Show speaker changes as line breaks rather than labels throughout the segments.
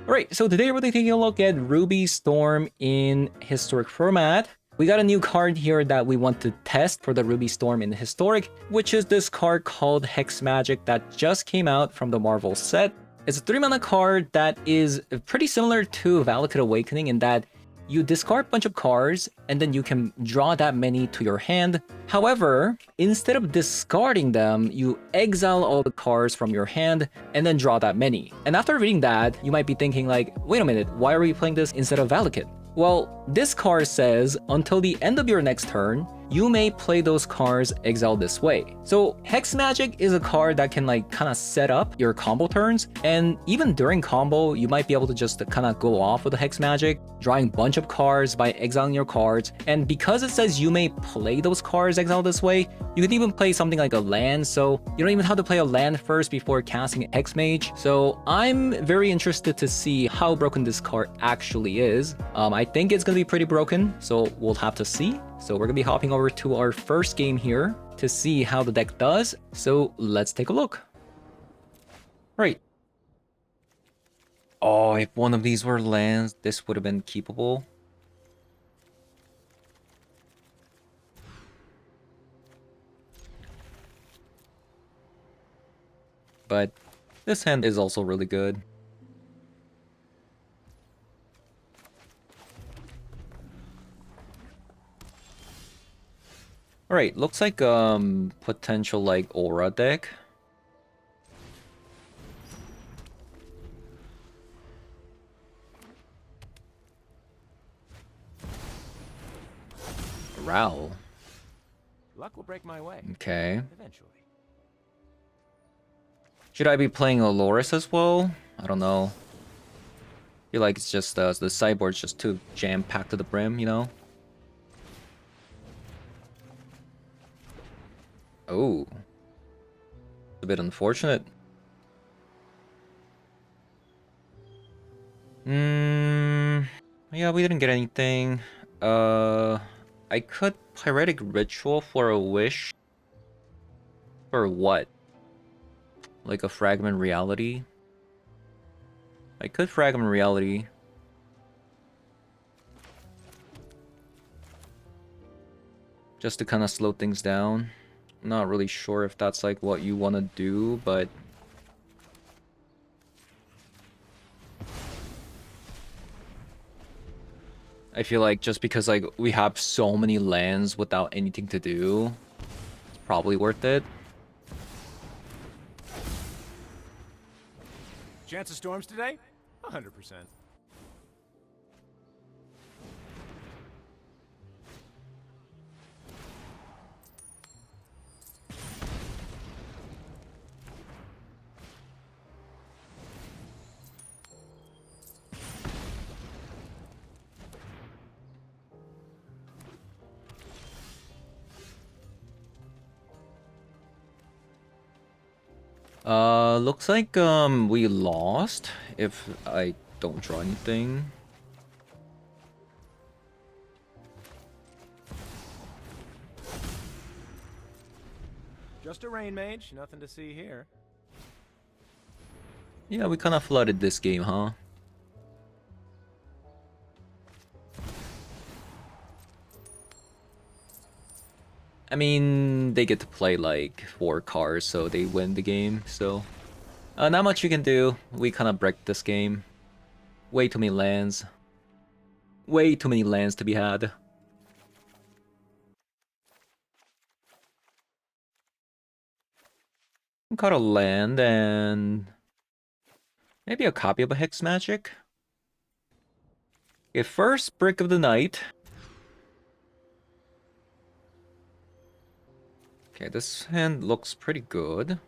Alright, so today we're taking a look at Ruby Storm in Historic format. We got a new card here that we want to test for the Ruby Storm in Historic, which is this card called Hex Magic that just came out from the Marvel set. It's a 3-mana card that is pretty similar to Valakut Awakening in that you discard a bunch of cards, and then you can draw that many to your hand. However, instead of discarding them, you exile all the cards from your hand, and then draw that many. And after reading that, you might be thinking like, wait a minute, why are we playing this instead of Valakut? Well, this card says, until the end of your next turn, you may play those cards exiled this way. So Hex Magic is a card that can like kind of set up your combo turns, and even during combo, you might be able to just kind of go off with the Hex Magic, drawing a bunch of cards by exiling your cards. And because it says you may play those cards exiled this way, you can even play something like a land, so you don't even have to play a land first before casting Hex Mage. So I'm very interested to see how broken this card actually is. I think it's gonna be pretty broken, so we'll have to see. So we're gonna be hopping over to our first game here to see how the deck does. So let's take a look. Right. Oh, if one of these were lands, this would have been keepable. But this hand is also really good. Alright, looks like potential like aura deck. Ral.
Luck will break my way.
Okay.
Eventually.
Should I be playing Aloris as well? I don't know. I feel like it's just the sideboard's just too jam-packed to the brim, you know? Oh. A bit unfortunate. Yeah, we didn't get anything. I could Pyretic Ritual for a wish. For what? Like a Fragment Reality? I could Fragment Reality. Just to kind of slow things down. I'm not really sure if that's like what you want to do, but... I feel like just because like we have so many lands without anything to do, it's probably worth it.
Chance of storms today? 100%.
Looks like we lost if I don't draw anything.
Just a rain mage, nothing to see here.
Yeah, we kind of flooded this game, huh? I mean, they get to play like 4 cards, so they win the game, so... not much you can do. We kind of break this game. Way too many lands. Way too many lands to be had. Got a land and... maybe a copy of a Hex Magic. Okay, first Brick of the Night. Okay, this hand looks pretty good.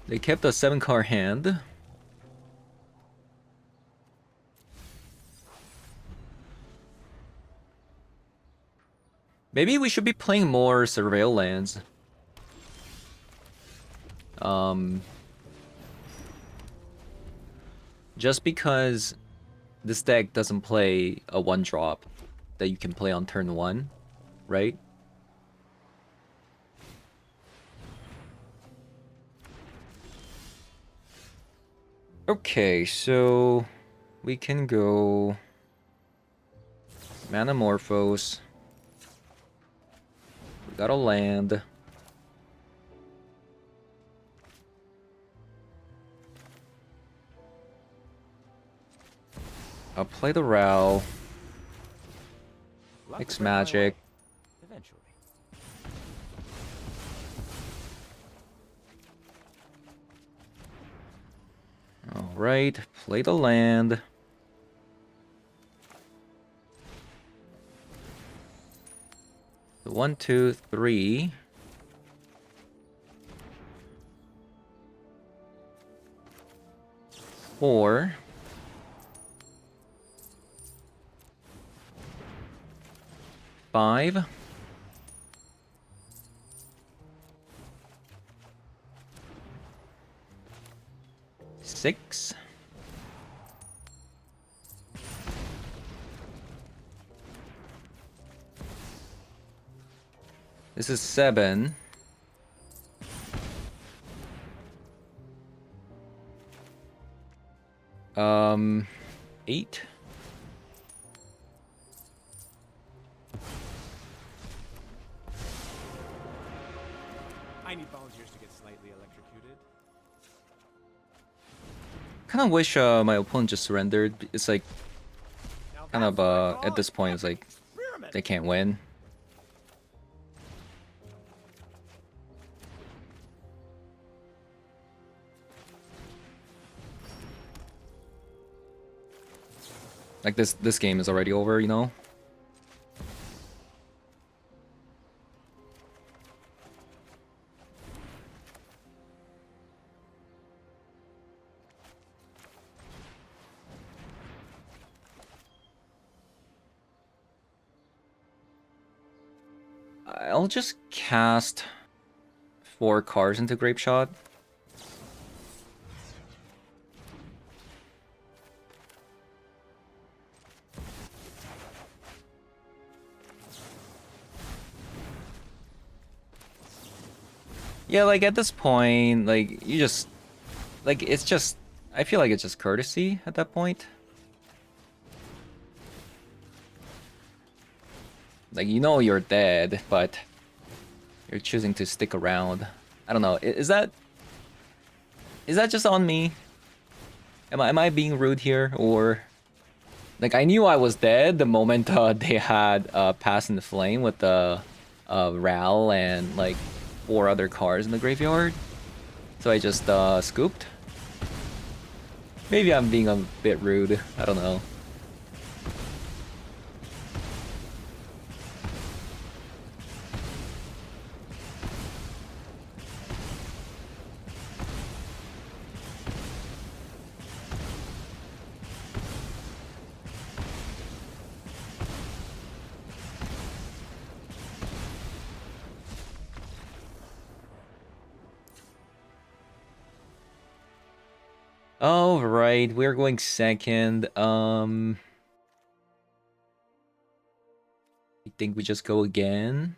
They kept a 7-card hand. Maybe we should be playing more Surveil lands. Just because this deck doesn't play a 1-drop that you can play on turn 1, right? Okay, so we can go Manamorphose. We got a land. I'll play the Ral.
Luck
Mix
will break my way.
Magic.
Eventually.
Alright, play the land. So 1, 2, 3. 4. 5. 6. This is 7. 8.
I need volunteers to get slightly electrocuted.
Kind of wish my opponent just surrendered. It's like
Now
kind
that's
of
what I call
at this
an
point it's
epic
like
experiment.
they can't win. Like this game is already over, you know? I'll just cast 4 cards into Grape Shot. Yeah, like at this point, like you just like it's just I feel like it's just courtesy at that point. Like you know you're dead, but you're choosing to stick around. I don't know. Is that just on me? Am I being rude here, or like I knew I was dead the moment they had Pass in the Flame with the Ral and like 4 other cards in the graveyard, so I just scooped. Maybe I'm being a bit rude. I don't know. All right, we're going second. I think we just go again.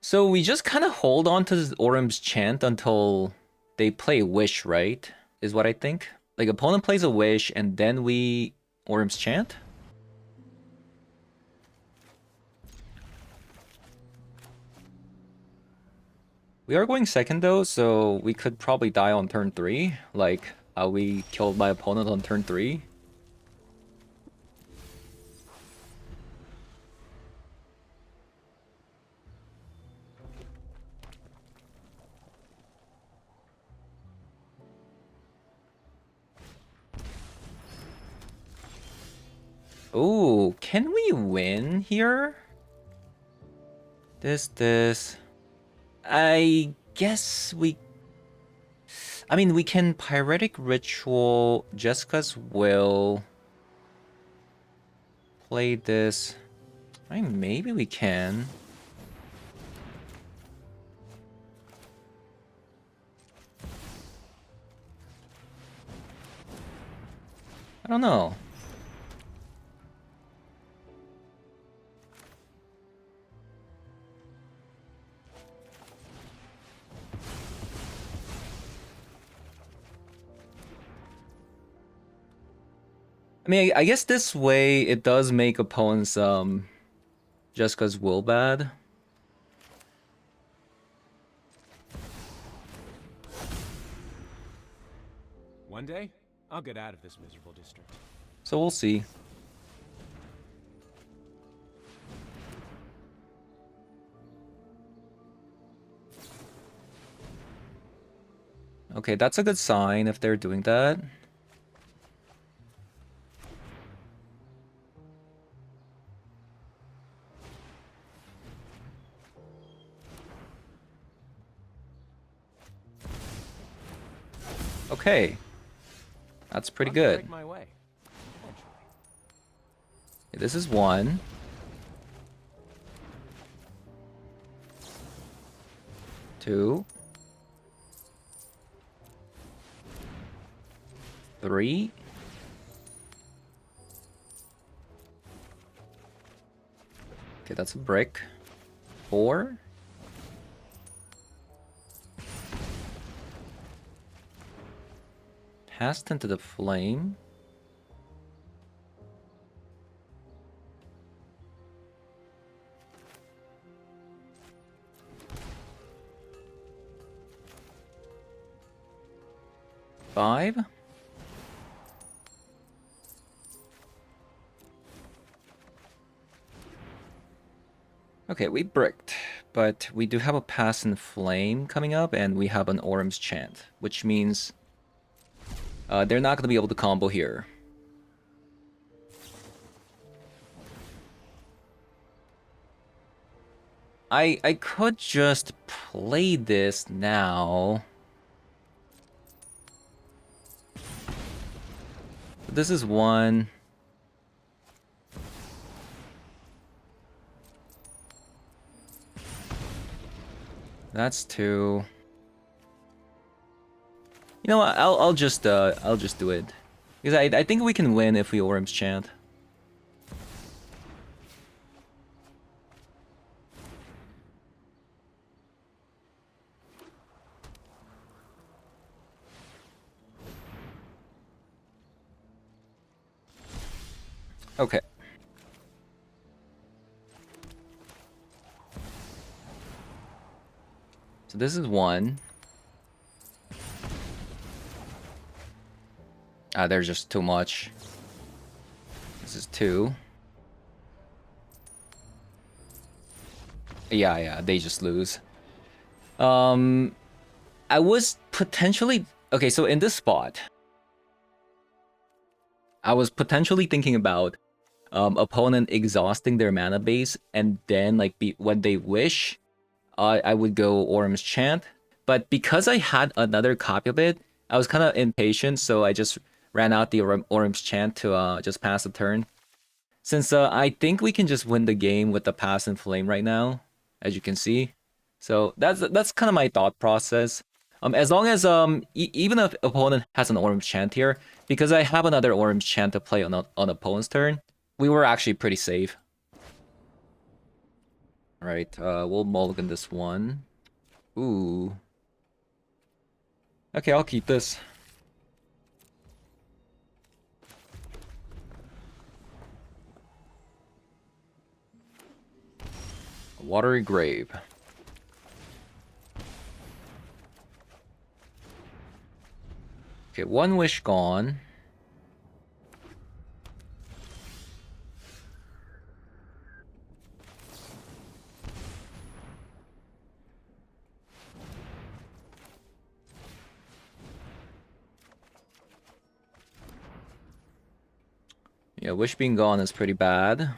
So we just kind of hold on to Orem's Chant until they play Wish, right? Is what I think. Like opponent plays a Wish and then we Orem's Chant. We are going second though, so we could probably die on turn 3, like how we killed my opponent on turn 3. Ooh, can we win here? This. I guess we... I mean, we can Pyretic Ritual, Jessica's Will, play this. I mean, maybe we can. I don't know. I mean, I guess this way it does make opponents just cause will bad.
One day, I'll get out of this miserable district.
So we'll see. Okay, that's a good sign if they're doing that. Okay. That's pretty good.
Break my way. Eventually.
This is 1. 2. 3. Okay, that's a brick. 4. Passed into the flame. Five. Okay, we bricked, but we do have a pass in flame coming up, and we have an Orm's Chant, which means they're not going to be able to combo here. I could just play this now. This is 1. That's 2. You know what? I'll just do it, because I think we can win if we Orm's Chant. Okay. So this is 1. There's just too much. This is 2. Yeah, they just lose. I was potentially... Okay, so in this spot, I was potentially thinking about opponent exhausting their mana base, and then like when they wish, I would go Orm's Chant. But because I had another copy of it, I was kind of impatient, so I just ran out the Orm's Chant to just pass the turn. Since I think we can just win the game with the pass and flame right now, as you can see. So that's kind of my thought process. As long as even if opponent has an Orm's Chant here, because I have another Orm's Chant to play on opponent's turn, we were actually pretty safe. Alright, we'll mulligan this one. Ooh. Okay, I'll keep this. A watery grave. Okay, 1 wish gone. Yeah, wish being gone is pretty bad.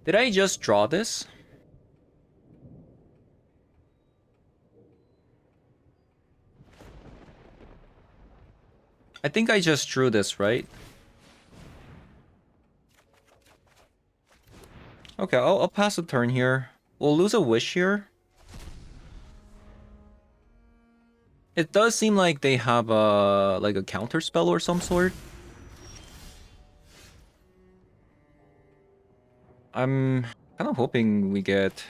Did I just draw this? I think I just drew this, right? Okay, I'll pass a turn here. We'll lose a wish here. It does seem like they have like a counter spell or some sort. I'm kind of hoping we get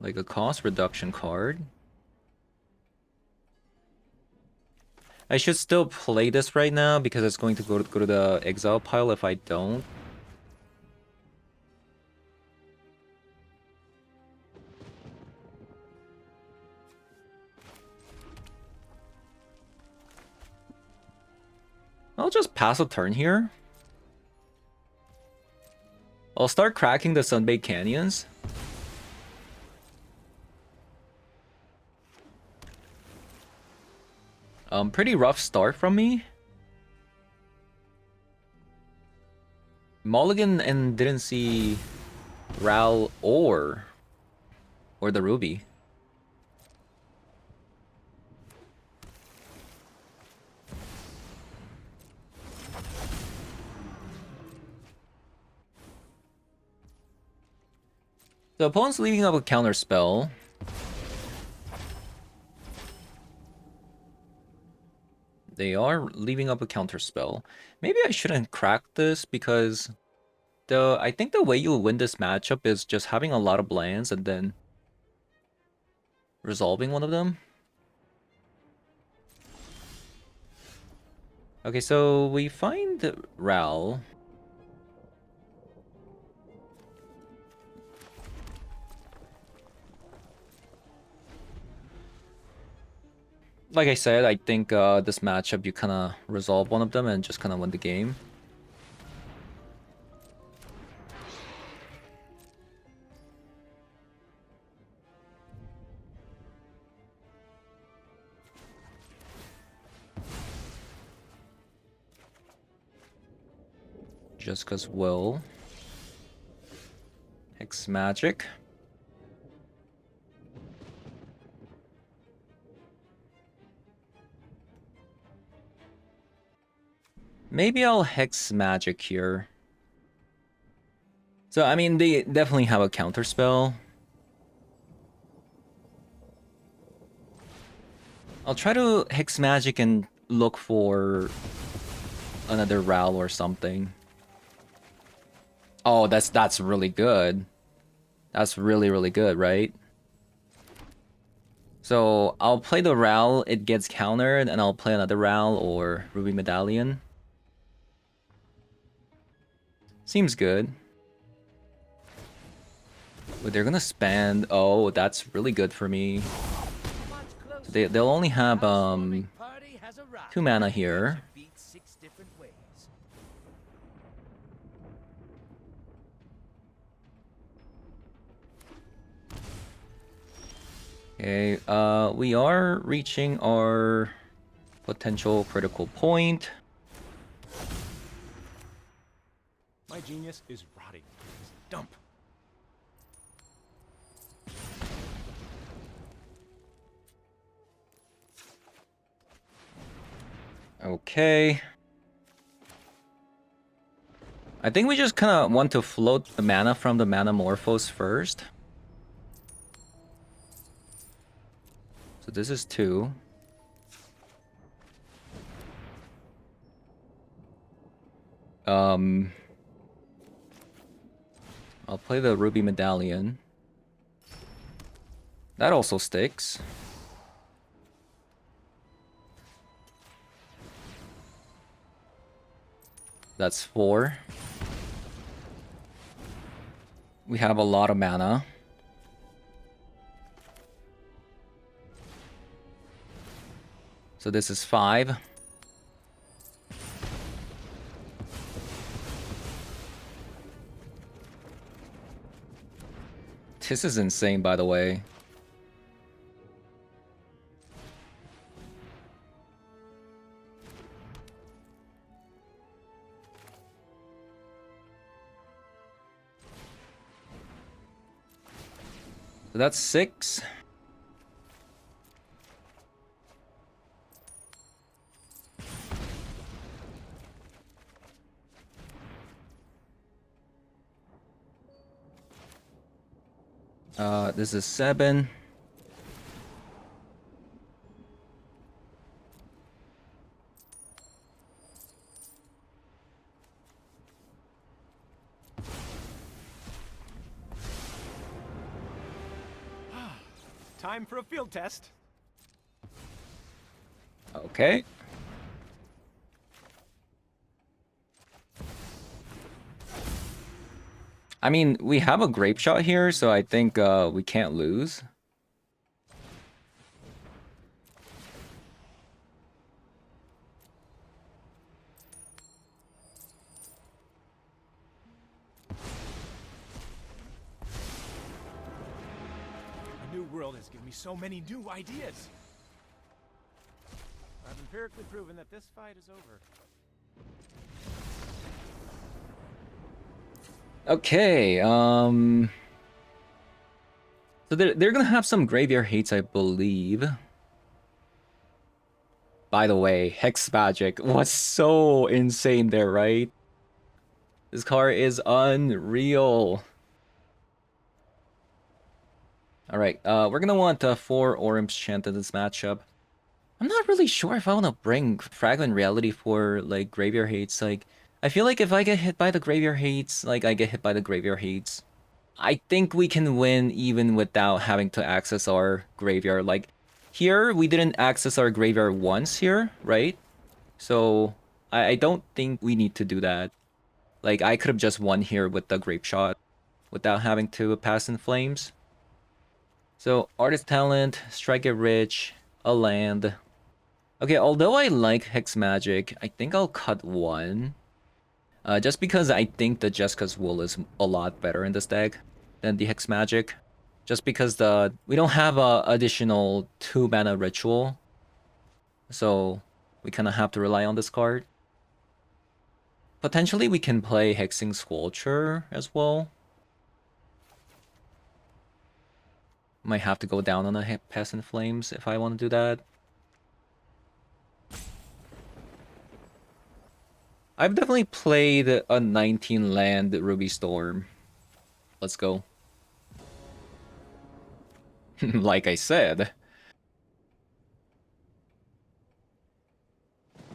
Like a cost reduction card. I should still play this right now because it's going to go to the exile pile if I don't. I'll just pass a turn here. I'll start cracking the Sunbaked Canyons. Pretty rough start from me. Mulligan and didn't see Ral or the Ruby. The opponent's leaving up a counter spell. They are leaving up a counter spell. Maybe I shouldn't crack this because I think the way you'll win this matchup is just having a lot of lands and then resolving one of them. Okay, so we find Ral. Like I said, I think this matchup you kind of resolve one of them and just kind of win the game. Jessica's Will. Hex Magic. Maybe I'll Hex Magic here. So, I mean, they definitely have a counter spell. I'll try to Hex Magic and look for another Ral or something. Oh, that's really good. That's really good, right? So, I'll play the Ral, it gets countered, and I'll play another Ral or Ruby Medallion. Seems good. But they're gonna spend... Oh, that's really good for me. They'll only have 2 mana here. Okay, we are reaching our potential critical point.
My genius is rotting. Dump.
Okay. I think we just kind of want to float the mana from the Manamorphose first. So this is 2. I'll play the Ruby Medallion. That also sticks. That's 4. We have a lot of mana. So this is 5. This is insane, by the way. So that's 6. This is 7.
Time for a field test.
Okay. I mean, we have a grape shot here, so I think we can't lose.
A new world has given me so many new ideas. I've empirically proven that this fight is over.
Okay, so they're gonna have some graveyard hates, I believe. By the way, Hex Magic was so insane there, right? This card is unreal. Alright, we're gonna want 4 Orim's Chant in this matchup. I'm not really sure if I want to bring Fragment Reality for, like, Graveyard Hates. Like, I feel like if I get hit by the Graveyard Hates, like, I get hit by the Graveyard Hates. I think we can win even without having to access our graveyard. Like, here, we didn't access our graveyard once here, right? So, I don't think we need to do that. Like, I could have just won here with the Grape Shot without having to pass in Flames. So, Artist Talent, Strike It Rich, a land. Okay, although I like Hex Magic, I think I'll cut 1. Just because I think the Jessica's Wool is a lot better in this deck than the Hex Magic. Just because we don't have a additional 2 mana ritual. So we kind of have to rely on this card. Potentially we can play Hexing Sculpture as well. Might have to go down on a Pass in Flames if I want to do that. I've definitely played a 19 land Ruby Storm. Let's go. Like I said.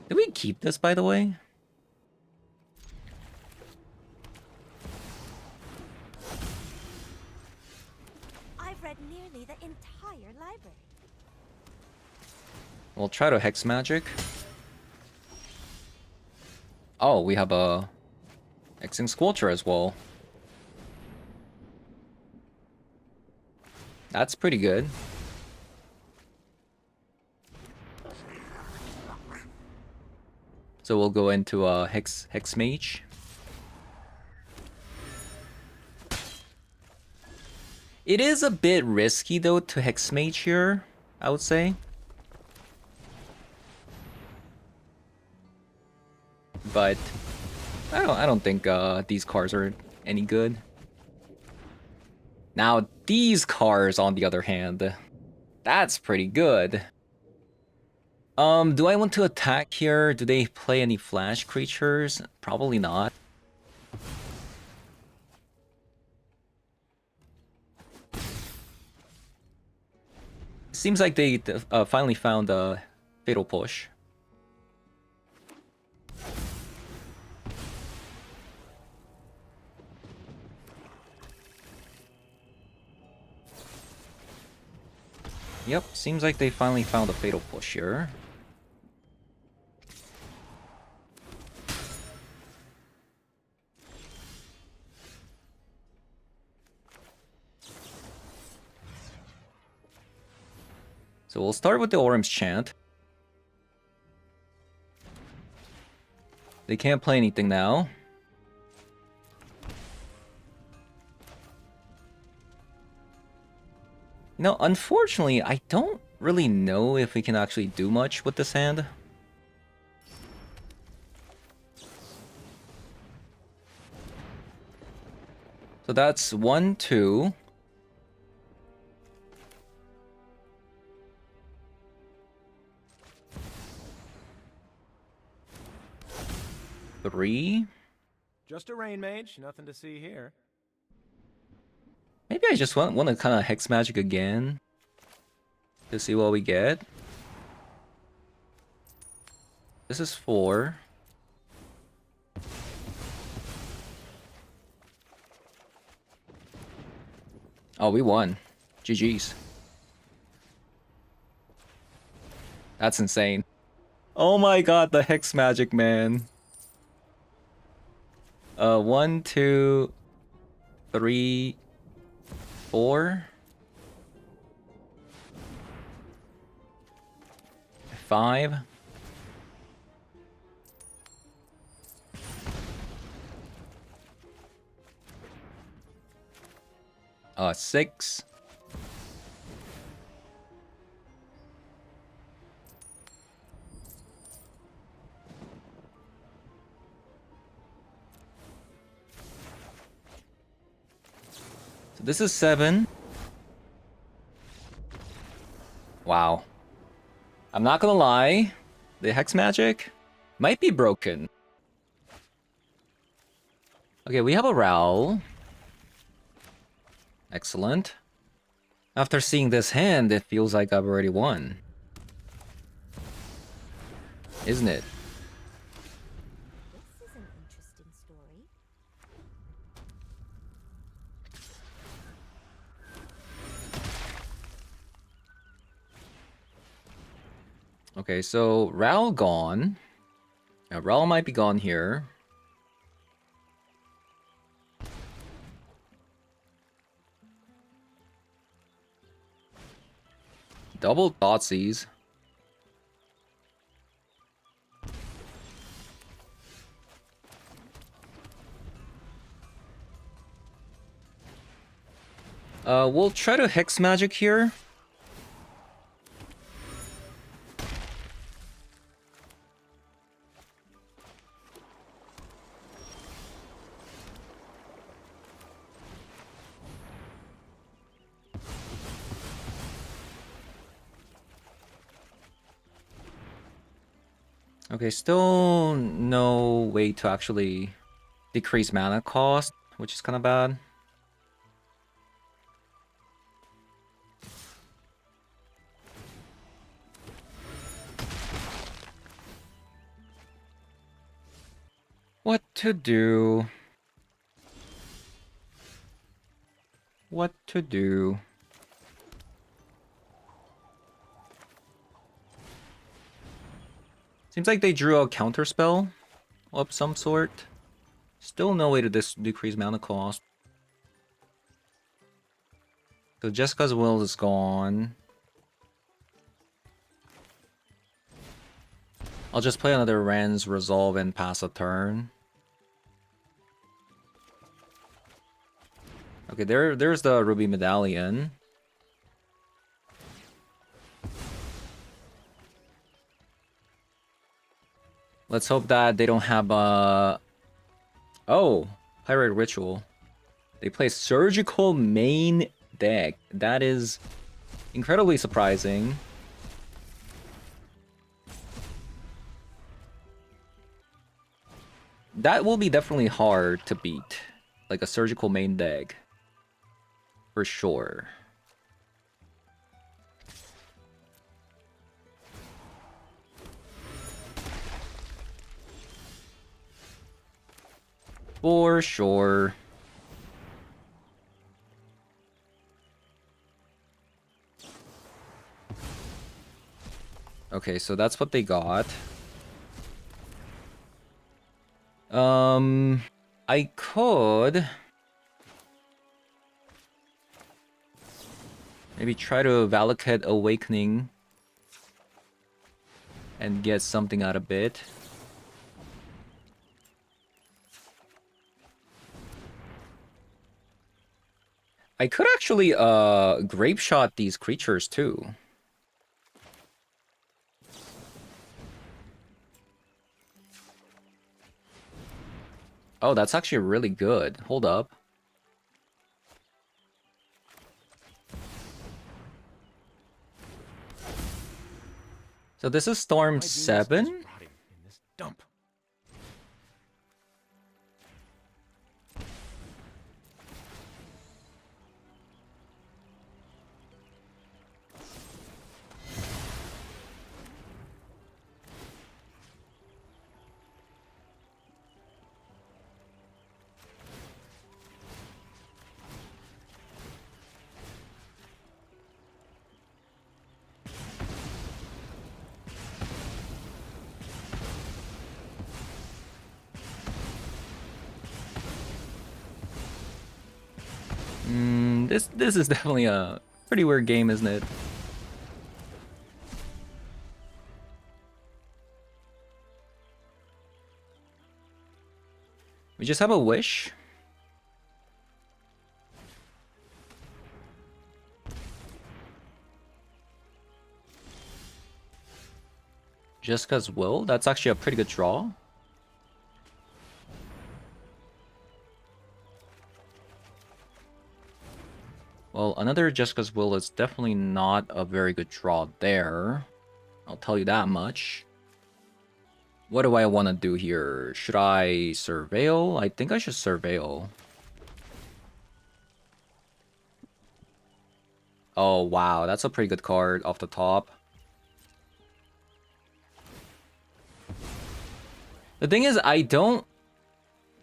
Did we keep this, by the way?
I've read nearly the entire library.
We'll try to Hex Magic. Oh, we have a Hexing Sculpture as well. That's pretty good. So we'll go into a Hex Mage. It is a bit risky though to Hex Mage here, I would say. But I don't think these cards are any good. Now these cards, on the other hand, that's pretty good. Do I want to attack here? Do they play any flash creatures? Probably not. Seems like they finally found a Fatal Push. Yep, seems like they finally found a Fatal Push here. So we'll start with the Orim's Chant. They can't play anything now. You know, unfortunately, I don't really know if we can actually do much with this hand. So that's 1, 2. Three.
Just a rain mage, nothing to see here.
Maybe I just want to kind of Hex Magic again to see what we get. This is 4. Oh, we won. GG's. That's insane. Oh my god, the Hex Magic, man. 1, 2, 3, 4, 5. Six. So this is 7. Wow. I'm not gonna lie, the Hex Magic might be broken. Okay, we have a Ral. Excellent. After seeing this hand, it feels like I've already won. Isn't it?
This is an interesting story.
Okay, so Ral gone. Yeah, Ral might be gone here. Double Thoughtseize. We'll try to Hex Magic here. Okay, still no way to actually decrease mana cost, which is kind of bad. What to do? What to do? Seems like they drew a counter spell of some sort. Still no way to decrease mana cost. So Jessica's Will is gone. I'll just play another Rand's Resolve and pass a turn. Okay, there's the Ruby Medallion. Let's hope that they don't have oh, Pirate Ritual. They play Surgical main deck. That is incredibly surprising. That will be definitely hard to beat. Like a Surgical main deck. For sure. For sure. Okay, so that's what they got. I could maybe try to Valakut Awakening and get something out of it. I could actually Grape Shot these creatures too. Oh, that's actually really good. Hold up. So this is Storm 7?
In this dump.
man, this is definitely a pretty weird game, isn't it? We just have a wish. Jessica's Will. That's actually a pretty good draw. Well, another Jessica's Will is definitely not a very good draw there. I'll tell you that much. What do I want to do here? Should I Surveil? I think I should Surveil. Oh, wow. That's a pretty good card off the top. The thing is, I don't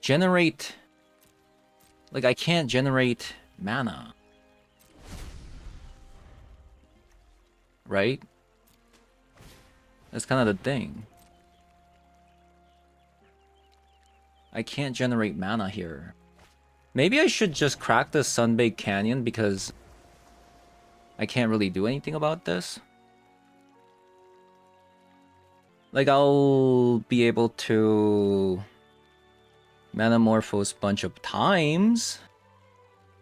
generate... Like, I can't generate mana. Right? That's kind of the thing. I can't generate mana here. Maybe I should just crack the Sunbaked Canyon because I can't really do anything about this. Like, I'll be able to Manamorphose a bunch of times.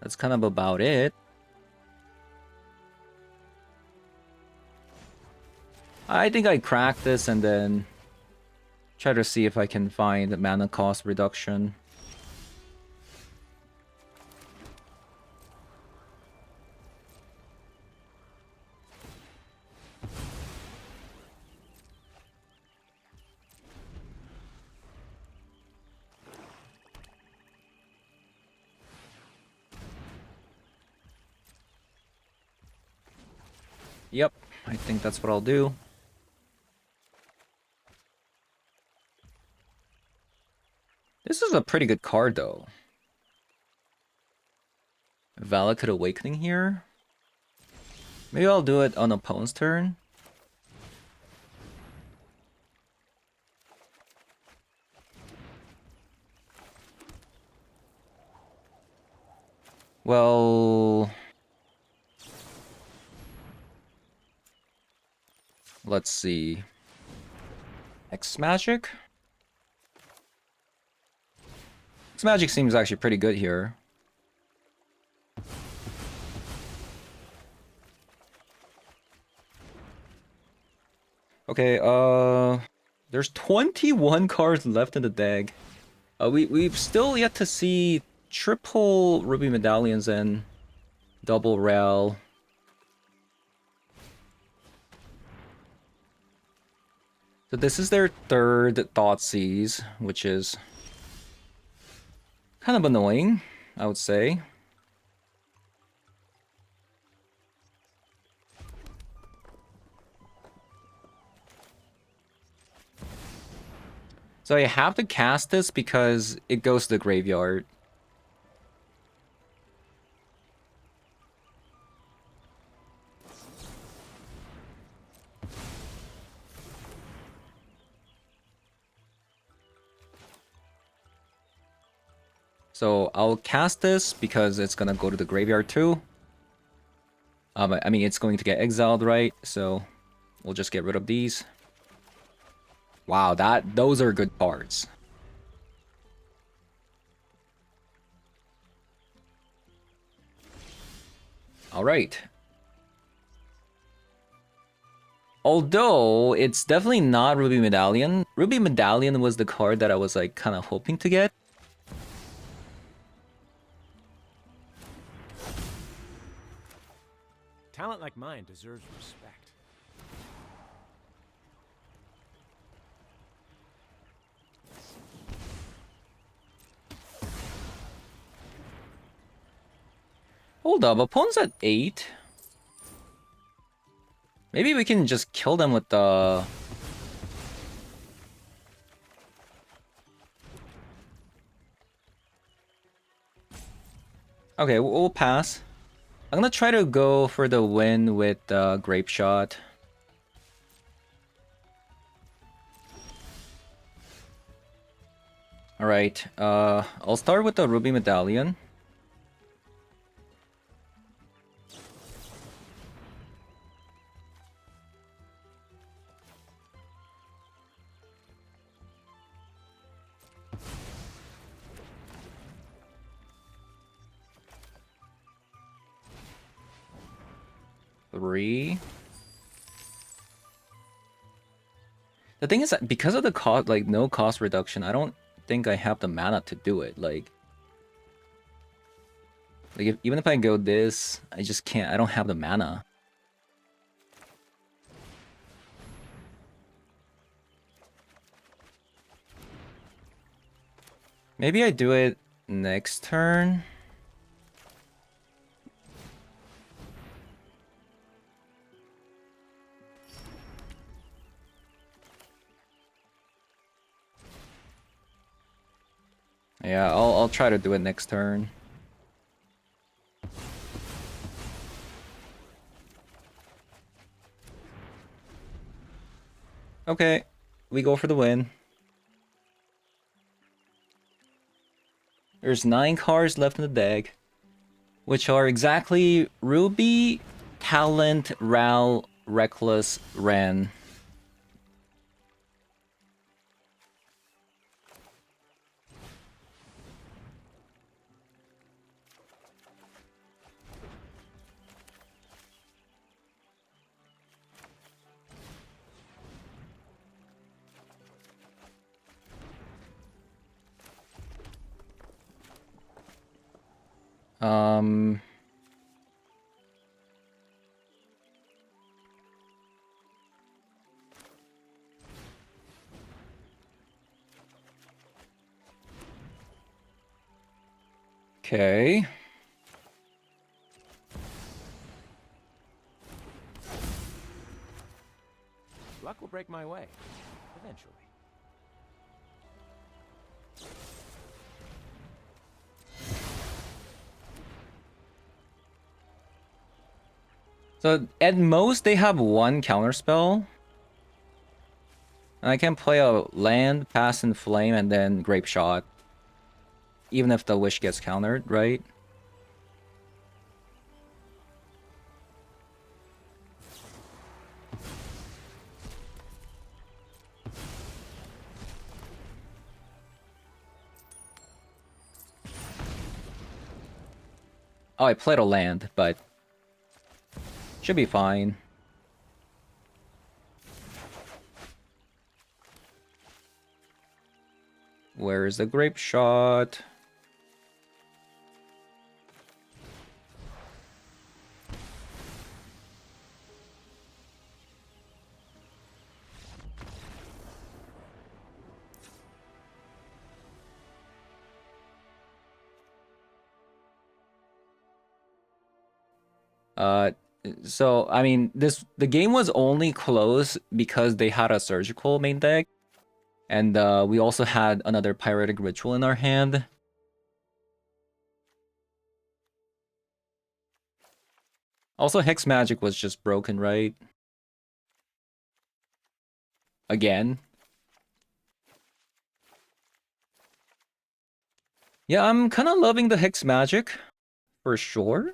That's kind of about it. I think I crack this and then try to see if I can find mana cost reduction. Yep, I think that's what I'll do. This is a pretty good card, though. Valakut Awakening here. Maybe I'll do it on opponent's turn. Well... Let's see. X-Magic? X-Magic seems actually pretty good here. Okay, there's 21 cards left in the deck. We've still yet to see triple Ruby Medallions and double Rel. So this is their third Thoughtseize, which is kind of annoying, I would say. So I have to cast this because it goes to the graveyard. So I'll cast this because it's gonna go to the graveyard too. I mean, it's going to get exiled, right? So we'll just get rid of these. Wow, those are good cards. All right. Although it's definitely not Ruby Medallion. Ruby Medallion was the card that I was like kind of hoping to get.
Talent like mine deserves respect.
Hold up, opponent's at 8. Maybe we can just kill them with the... Okay, we'll pass. I'm gonna try to go for the win with Grape Shot. Alright, I'll start with the Ruby Medallion. 3. The thing is that because of the cost, like no cost reduction, I don't think I have the mana to do it. Like even if I go this, I just can't. I don't have the mana. Maybe I do it next turn. Yeah, I'll try to do it next turn. Okay, we go for the win. There's 9 cards left in the deck, which are exactly Ruby, Talent, Ral, Reckless, Ren. Okay.
Luck will break my way. Eventually.
So at most they have 1 counterspell. And I can play a land, pass and flame, and then grape shot. Even if the wish gets countered, right? Oh, I played a land, but should be fine. Where is the grape shot? So I mean, the game was only close because they had a surgical main deck, and we also had another pyretic ritual in our hand. Also, Hex Magic was just broken, right? Again. Yeah, I'm kind of loving the Hex Magic, for sure.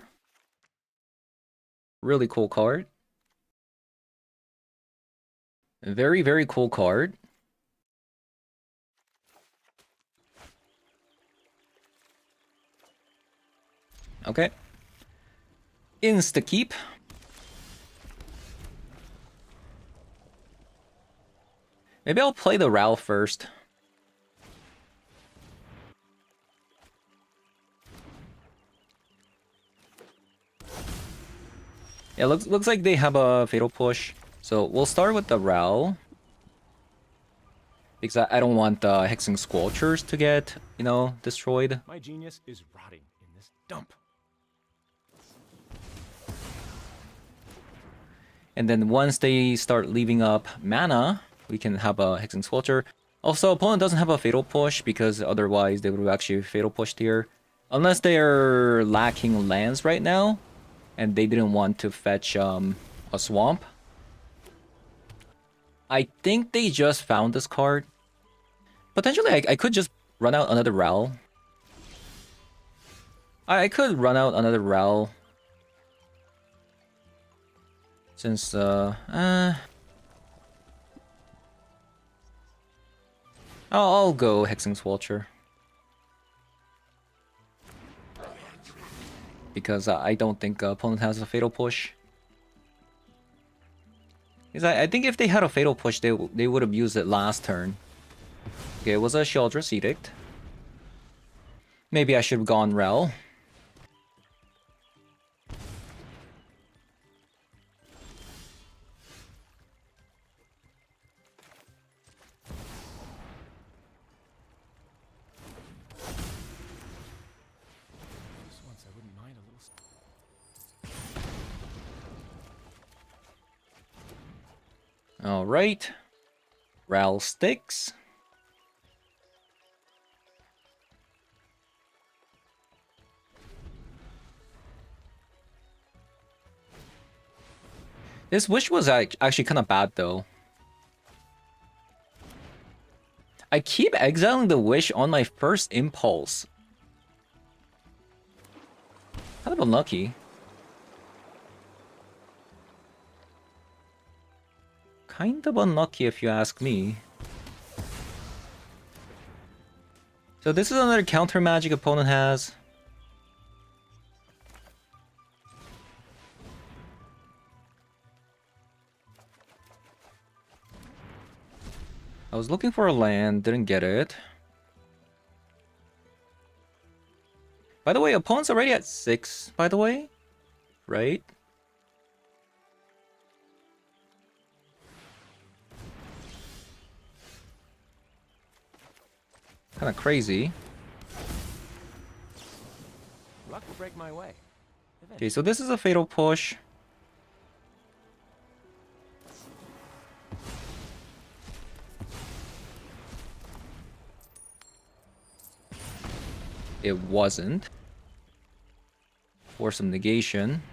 Really cool card. Very, very cool card. Okay. Insta-keep. Maybe I'll play the Ral first. Yeah, looks like they have a Fatal Push. So we'll start with the Ral. Because I don't want the Hexing Squelchers to get, you know, destroyed.
My genius is rotting in this dump.
And then once they start leaving up mana, we can have a Hexing Squelcher. Also, opponent doesn't have a Fatal Push because otherwise they would have actually Fatal Pushed here. Unless they're lacking lands right now, and they didn't want to fetch a swamp. I think they just found this card. Potentially, I could just run out another Ral. I could run out another Ral. Since, I'll go Hexing Squelcher. Because I don't think opponent has a Fatal Push. Because I think if they had a Fatal Push, they would have used it last turn. Okay, it was a Sheoldred's Edict. Maybe I should have gone Rel.
Just once, I wouldn't mind a little.
Alright. Rel sticks. This wish was actually kind of bad though. I keep exiling the wish on my first impulse. Kind of unlucky. Kind of unlucky if you ask me. So this is another counter magic opponent has. I was looking for a land, didn't get it. By the way, opponent's already at 6, by the way. Right? Kind of crazy.
Luck will break my way.
Okay, so this is a Fatal Push. It wasn't. For some negation.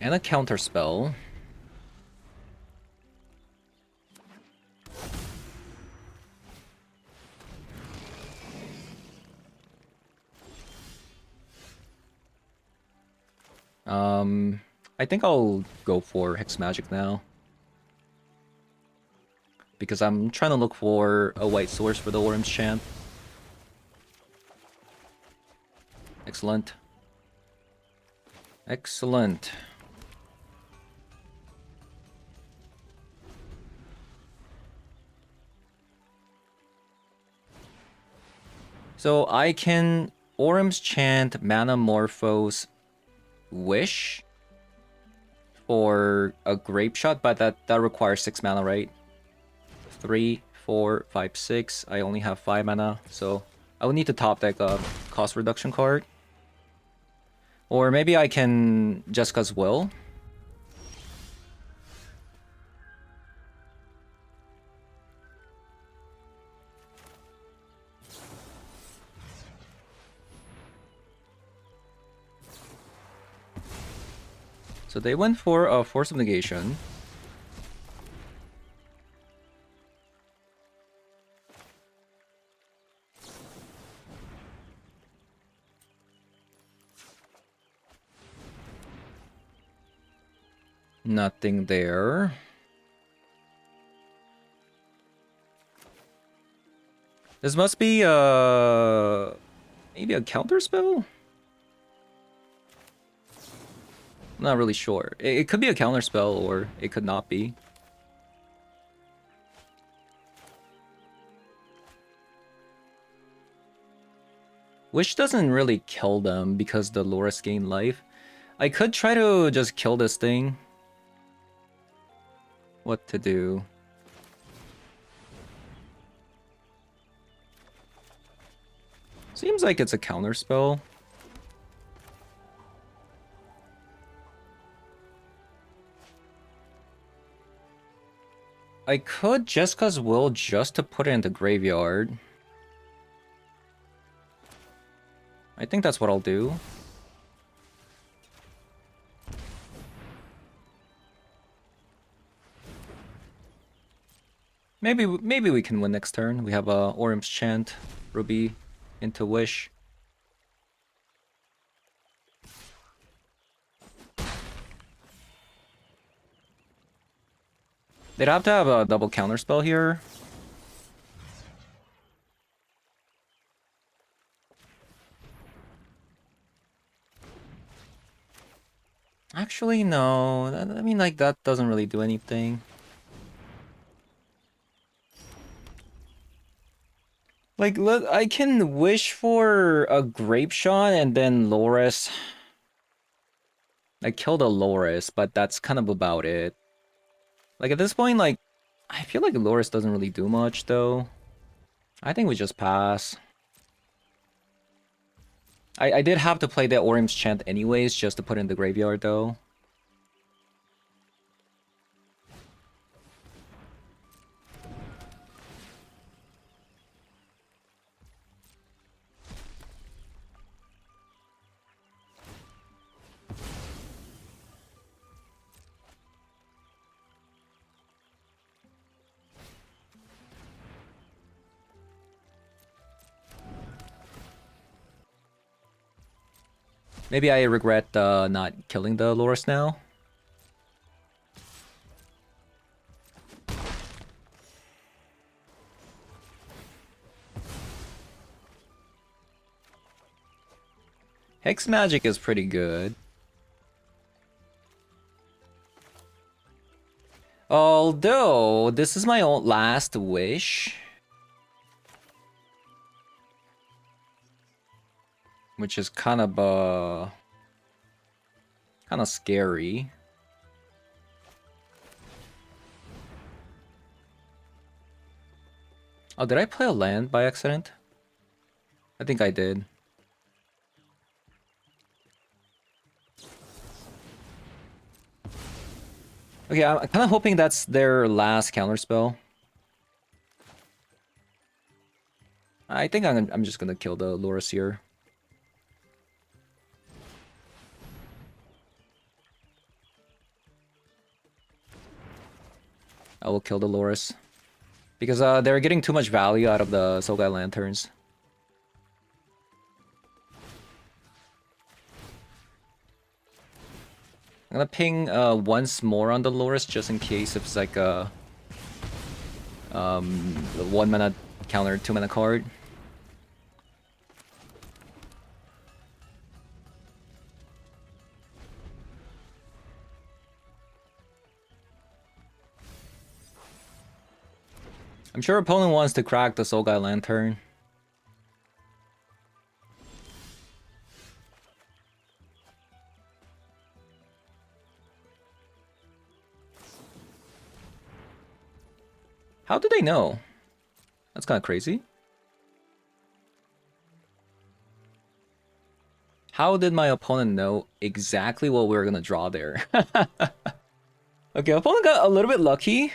And a counter spell. I think I'll go for Hex Magic now. Because I'm trying to look for a white source for the Orim's Chant. Excellent. Excellent. So I can Orim's Chant, Mana Morphose, Wish for a Grape Shot, but that requires 6 mana, right? 3, 4, 5, 6. I only have 5 mana, so I will need to top deck a cost reduction card. Or maybe I can Jessica's Will. So they went for a Force of Negation. Nothing there. This must be maybe a counter spell? I'm not really sure. It could be a counter spell or it could not be. Wish doesn't really kill them because the Loris gain life. I could try to just kill this thing. What to do? Seems like it's a counter spell. I could Jessica's Will just to put it in the graveyard. I think that's what I'll do. Maybe we can win next turn. We have a Orim's Chant, Ruby into Wish. They'd have to have a double counter spell here. Actually, no. I mean, like, that doesn't really do anything. Like, look, I can wish for a Grape Shot and then Loris. I killed a Loris, but that's kind of about it. Like, at this point, like, I feel like Loris doesn't really do much, though. I think we just pass. I did have to play the Orim's Chant anyways, just to put in the graveyard, though. Maybe I regret not killing the Loris now. Hex Magic is pretty good. Although, this is my own last wish. Which is kind of scary. Oh, did I play a land by accident? I think I did. Okay, I'm kind of hoping that's their last counterspell. I think I'm just gonna kill the Loris here. I will kill the Loris. Because they're getting too much value out of the Sogai Lanterns. I'm gonna ping once more on the Loris just in case if it's like a 1 mana counter 2 mana card. I'm sure opponent wants to crack the Sogai Lantern. How do they know? That's kind of crazy. How did my opponent know exactly what we were gonna draw there? Okay, opponent got a little bit lucky.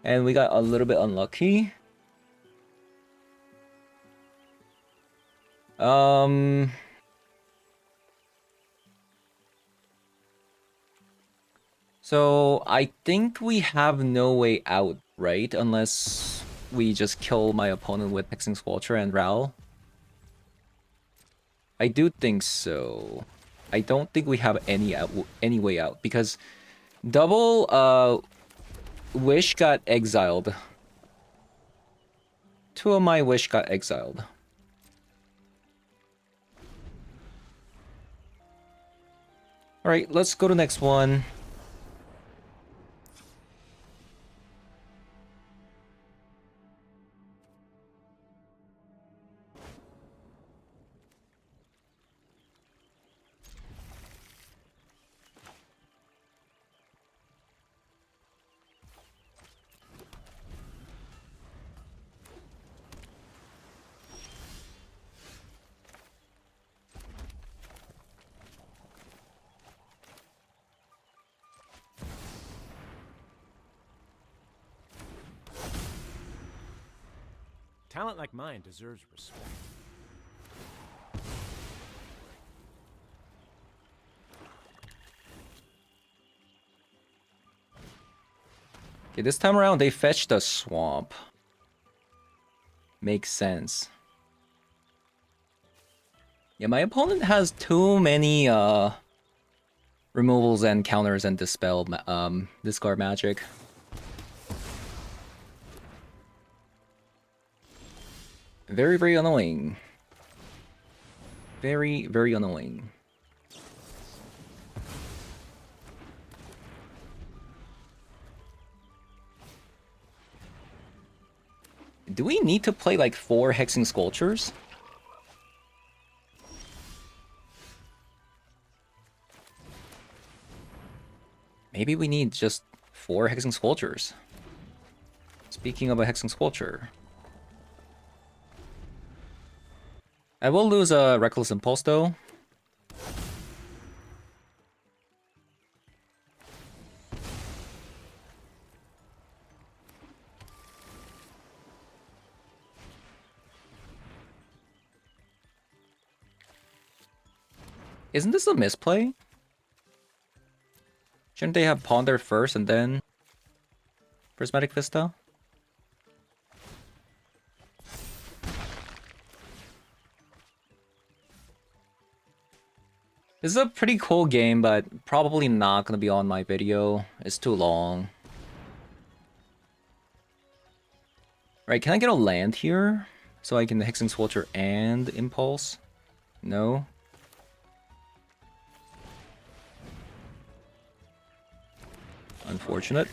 And we got a little bit unlucky. So I think we have no way out, right? Unless we just kill my opponent with Hexing Squelcher and Ral. I do think so. I don't think we have any way out because double Wish got exiled. 2 of my Wish got exiled. Alright, let's go to next one.
Talent like mine deserves respect.
Okay, this time around they fetched the swamp. Makes sense. Yeah, my opponent has too many removals and counters and dispel discard magic. Very, very annoying. Very, very annoying. Do we need to play like 4 Hexing Sculptures? Maybe we need just 4 Hexing Sculptures. Speaking of a Hexing Sculpture. I will lose a Reckless Impulse though. Isn't this a misplay? Shouldn't they have Ponder first and then Prismatic Vista? This is a pretty cool game, but probably not gonna be on my video. It's too long. Right, can I get a land here? So I can Hexing Sculpture and Impulse? No? Unfortunate.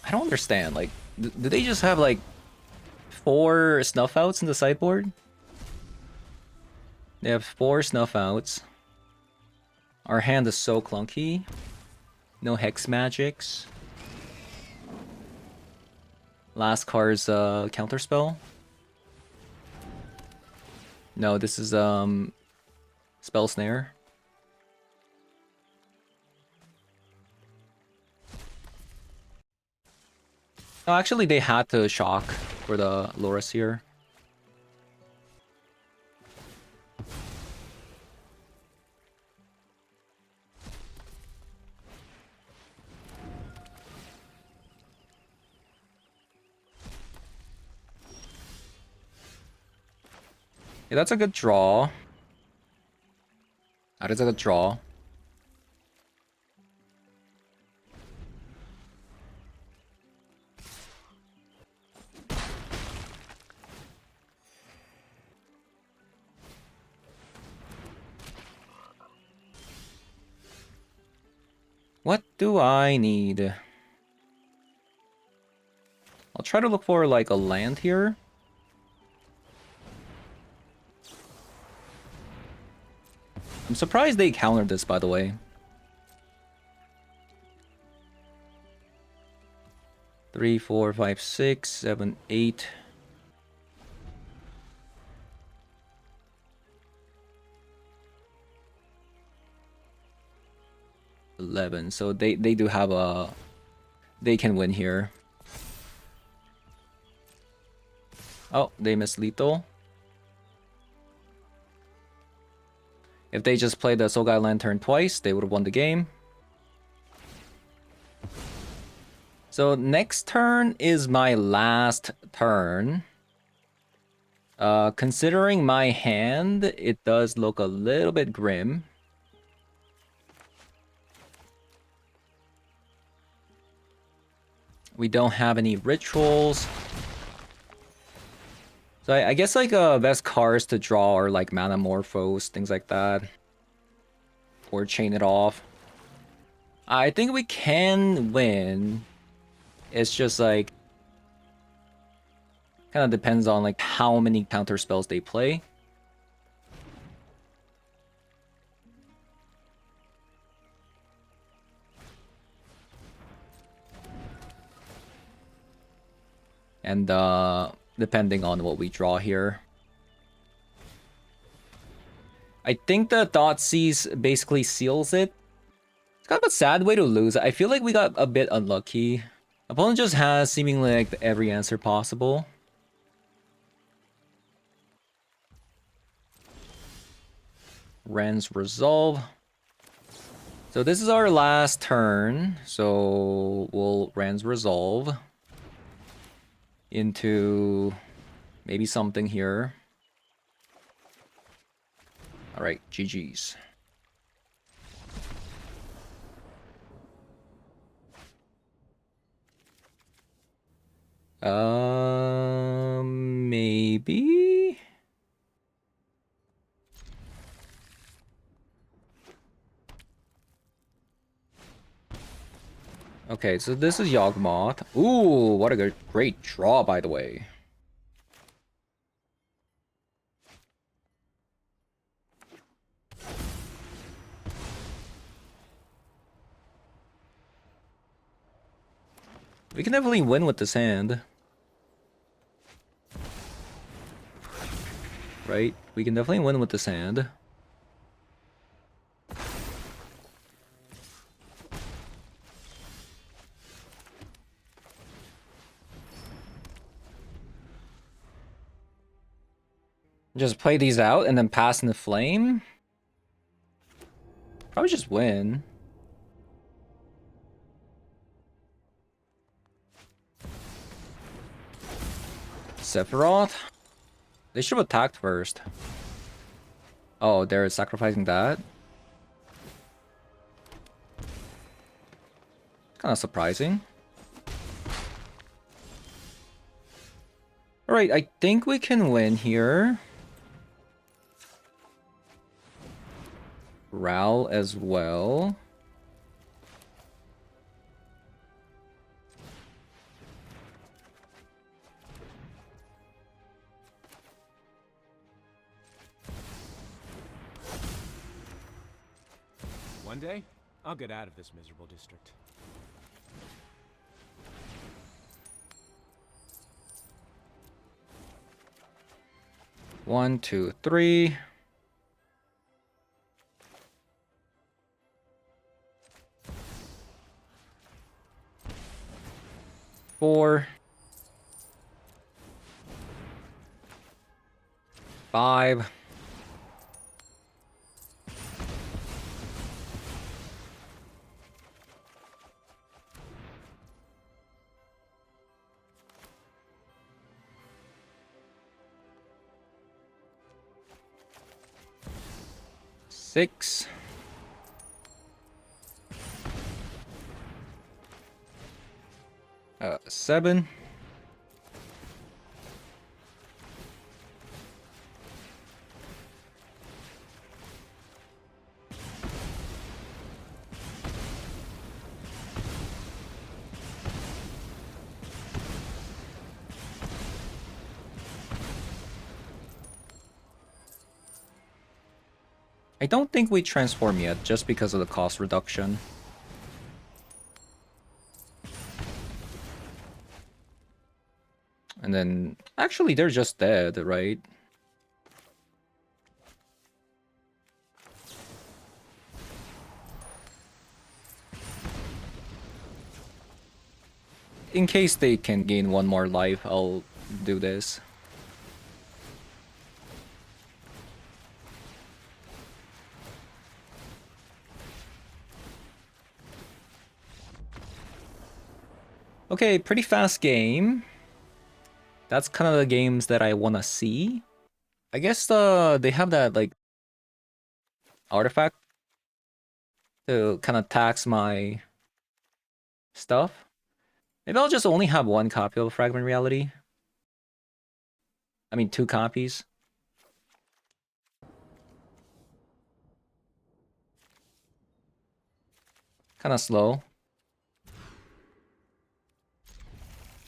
I don't understand, like, do they just have like 4 snuff outs in the sideboard? They have 4 snuff outs. Our hand is so clunky. No hex magics. Last card's counter spell. No, this is Spell Snare. No, actually they had to shock for the Loris here. Yeah, that's a good draw. That is a good draw. What do I need? I'll try to look for like a land here. I'm surprised they countered this, by the way. Three, 4, 5, 6, 7, 8. So they do have a... They can win here. Oh, they missed lethal. If they just played the Sogai Lantern twice, they would have won the game. So next turn is my last turn. Considering my hand, it does look a little bit grim. We don't have any rituals. So I guess like best cards to draw are like Manamorphose, things like that. Or Chain It Off. I think we can win. It's just like... kind of depends on like how many counter spells they play. And depending on what we draw here. I think the Thoughtseize basically seals it. It's kind of a sad way to lose. I feel like we got a bit unlucky. Opponent just has seemingly like every answer possible. Ren's Resolve. So this is our last turn. So we'll Ren's Resolve into Maybe something here. Alright, GG's. Maybe? Okay, so this is Yawgmoth. Ooh, what a great draw, by the way. We can definitely win with this hand. Right? We can definitely win with this hand. Just play these out and then pass in the flame. Probably just win. Sephiroth? They should have attacked first. Oh, they're sacrificing that? Kind of surprising. Alright, I think we can win here. Ral as well.
One day, I'll get out of this miserable district.
One, two, three. Four. 5. 6. 7. 'I don't think we transform yet, just because of the cost reduction. And then, actually, they're just dead, right? In case they can gain one more life, I'll do this. Okay, pretty fast game. That's kind of the games that I want to see. I guess they have that, like, artifact to kind of tax my stuff. Maybe I'll just only have one copy of Fragment Reality. I mean, 2 copies. Kind of slow.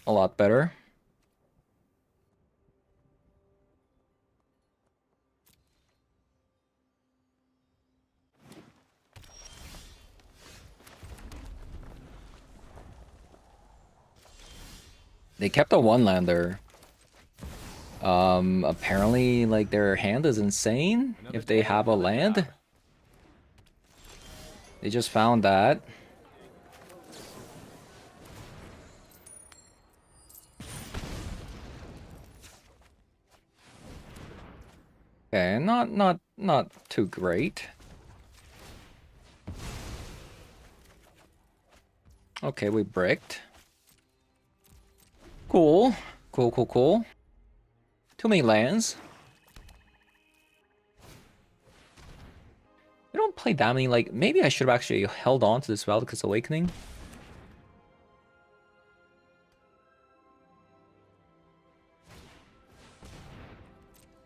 A lot better. They kept a one-lander. Apparently, like, their hand is insane if they have a land. They just found that. Okay, not too great. Okay, we bricked. Cool. Cool. Too many lands. We don't play that many, like, maybe I should have actually held on to this Valakut's Awakening.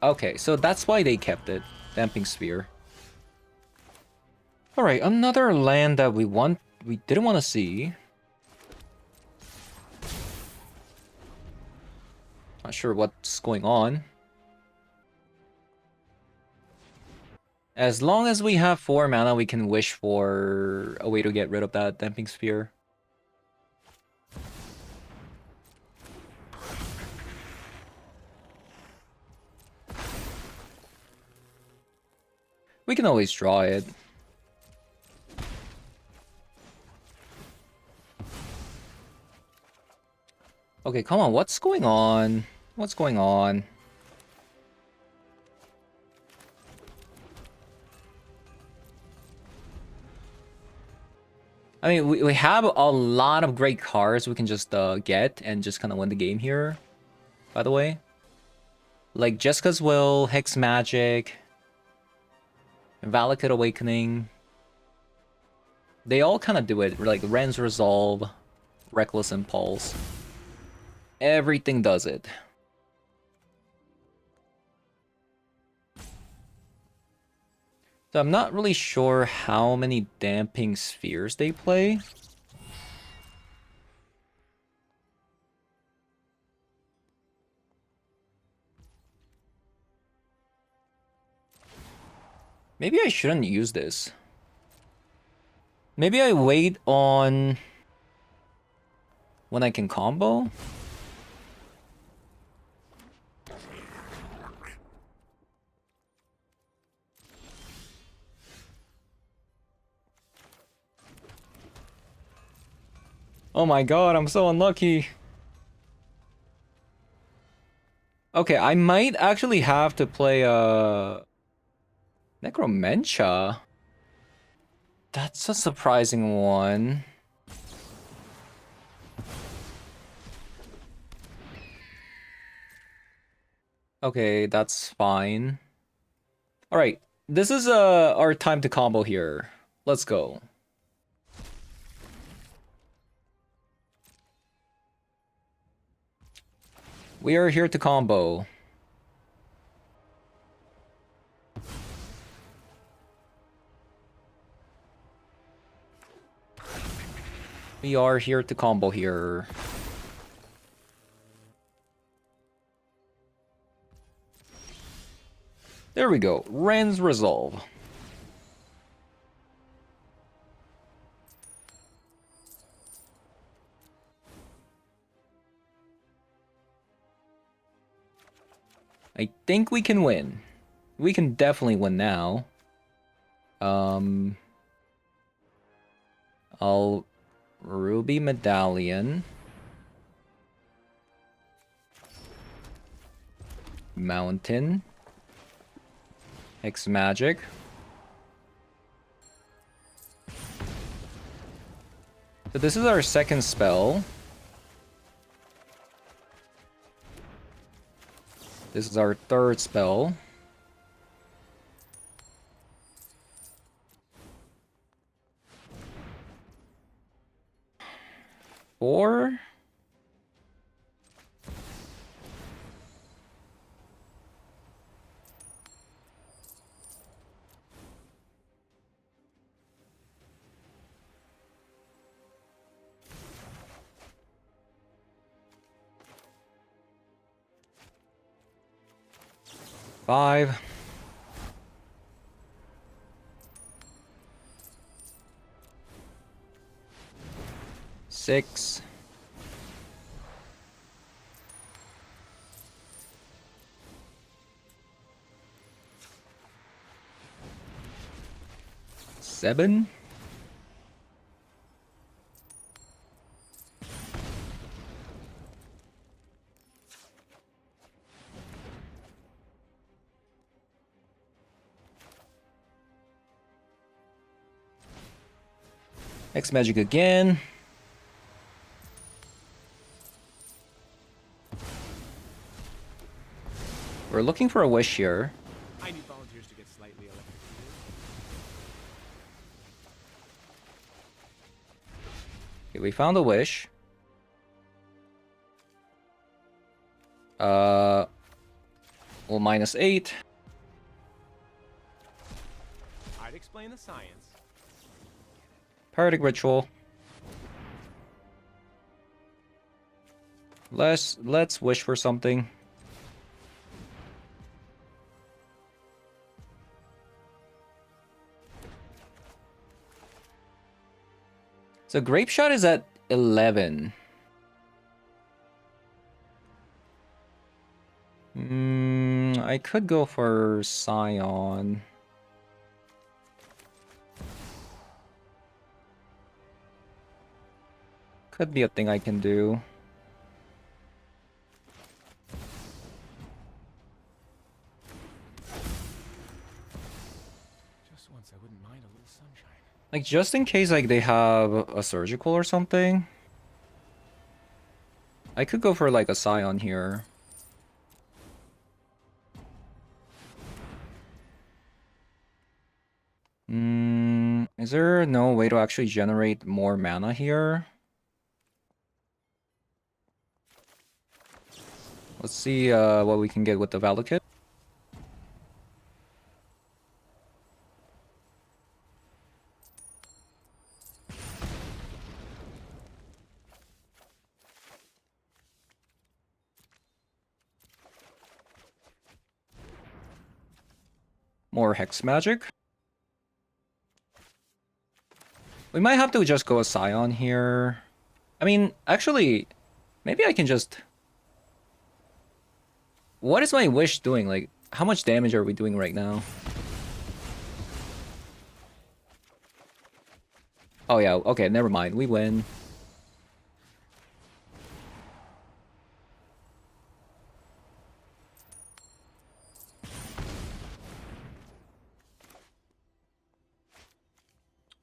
Okay, so that's why they kept it. Damping Sphere. Alright, another land that we didn't want to see. Not sure what's going on. As long as we have 4 mana, we can wish for a way to get rid of that Damping Sphere. We can always draw it. Okay, come on, what's going on? What's going on? I mean, we have a lot of great cards we can just get and just kind of win the game here, by the way. Like Jessica's Will, Hex Magic, Valakut Awakening. They all kind of do it, like Ren's Resolve, Reckless Impulse. Everything does it. So I'm not really sure how many Damping Spheres they play. Maybe I shouldn't use this. Maybe I wait on when I can combo. Oh my god, I'm so unlucky. Okay, I might actually have to play Necromentia. That's a surprising one. Okay, that's fine. Alright, this is our time to combo here. Let's go. We are here to combo. We are here to combo here. There we go. Ren's Resolve. I think we can win. We can definitely win now. I'll Ruby Medallion. Mountain. Hex Magic. So this is our second spell. This is our third spell. Four. Five. Six. Seven. X Magic again. We're looking for a wish here.
I need volunteers to get slightly electrocuted.
Okay, we found a wish. Well, -8.
I'd explain the science.
Paradig Ritual. Let's wish for something. So Grape Shot is at 11. I could go for Scion. Could be a thing I can do.
Just once, I wouldn't mind a little sunshine.
Like, just in case, like, they have a Surgical or something. I could go for, like, a Scion here. Is there no way to actually generate more mana here? Let's see what we can get with the Valakut. More Hex Magic. We might have to just go a Scion here. I mean, actually, maybe I can just... What is my wish doing? Like, how much damage are we doing right now? Oh yeah, okay, never mind. We win.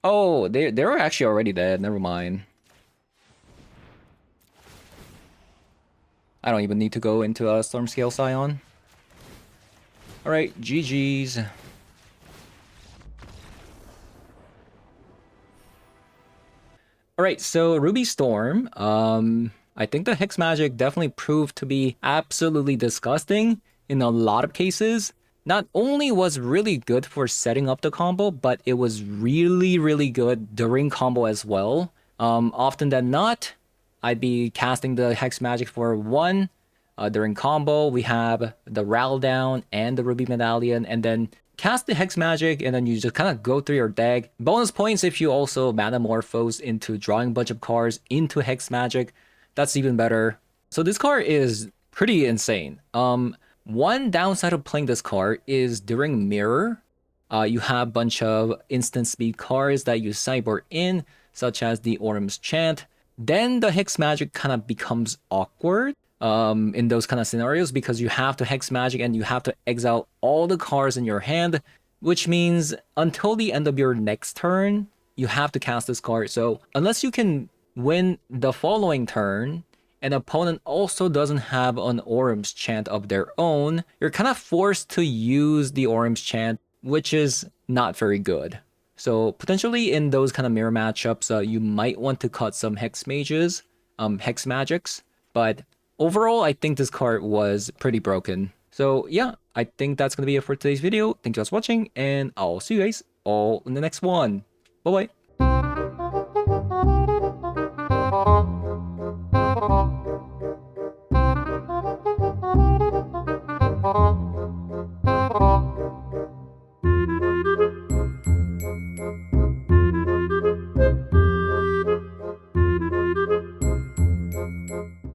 Oh, they were actually already dead. Never mind. I don't even need to go into a Stormscale Scion. Alright, GG's. Alright, so Ruby Storm. I think the Hex Magic definitely proved to be absolutely disgusting in a lot of cases. Not only was really good for setting up the combo, but it was really, really good during combo as well. Often than not, I'd be casting the Hex Magic for 1. During combo, we have the Rattle Down and the Ruby Medallion, and then cast the Hex Magic, and then you just kind of go through your deck. Bonus points if you also Manamorphose into drawing a bunch of cards into Hex Magic. That's even better. So this card is pretty insane. One downside of playing this card is during Mirror, you have a bunch of instant speed cards that you sideboard in, such as the Orm's Chant. Then the Hex Magic kind of becomes awkward in those kind of scenarios because you have to Hex Magic and you have to exile all the cards in your hand, which means until the end of your next turn, you have to cast this card. So unless you can win the following turn, an opponent also doesn't have an Orm's Chant of their own, you're kind of forced to use the Orm's Chant, which is not very good. So potentially in those kind of mirror matchups, you might want to cut some Hex Mages, Hex Magics, but overall, I think this card was pretty broken. So yeah, I think that's going to be it for today's video. Thank you guys for watching, and I'll see you guys all in the next one. Bye-bye.